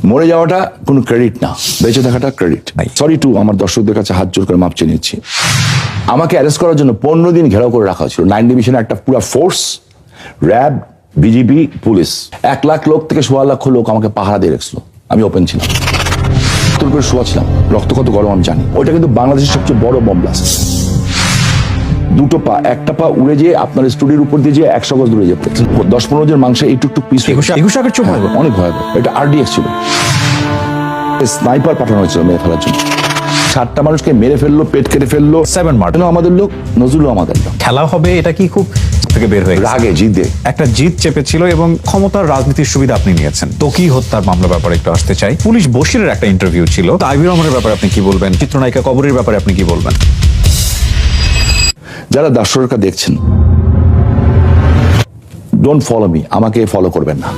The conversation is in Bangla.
মরে যাওয়াটা কোনো ক্রেডিট না, বেঁচে থাকাটা ক্রেডিট। সরি টু আমার দর্শকদের কাছে হাত জোর করে মাপ চেয়ে নিচ্ছি। আমাকে অ্যারেস্ট করার জন্য 15 দিন ঘেরাও করে রাখা হয়েছিল। 9 ডিভিশনে একটা পুরো force, RAB, BGB, police, 1 lakh লোক থেকে 1.25 লাখ লোক আমাকে পাহারা দিয়ে রেখেছিল। আমি ওপেন ছিলাম, তোর উপরে শোয়া ছিলাম, রক্ত কত গরম আমি জানি। ওইটা কিন্তু বাংলাদেশের সবচেয়ে বড় বম ব্লাস্ট। 2টো পা, একটা পা উড়ে যেয়ে আপনার স্টুডিওর উপর দিয়ে যে 100 গজ দূরে যেত। 10-15 জন মাংস এই টুকটুক পিস, 21 আগের চোখ অনেক ভয়াবহ। এটা RDX ছিল, স্নাইপার পাঠানো হয়েছিল মেরে ফেলার জন্য। 7টা মানুষকে মেরে ফেললো, পেট কেটে ফেললো। 7 মার্ডার আমাদের লোক, নজরুলও আমাদের লোক। খেলা হবে, এটা কি খুব থেকে বের হয়ে গেছে? রাগে জিদে একটা জিত চেপেছিল এবং ক্ষমতার রাজনীতির সুবিধা আপনি নিয়েছেন। তোকি হত্যার মামলার ব্যাপারে একটু আসতে চাই। পুলিশ বশিরের একটা ইন্টারভিউ ছিল, আইবি রহমানের ব্যাপারে আপনি কি বলবেন? চিত্রনায়িকা কবরের ব্যাপারে আপনি কি বলবেন? যারা দর্শকরা দেখছেন, ডোন্ট ফলো মি, আমাকে ফলো করবেন না।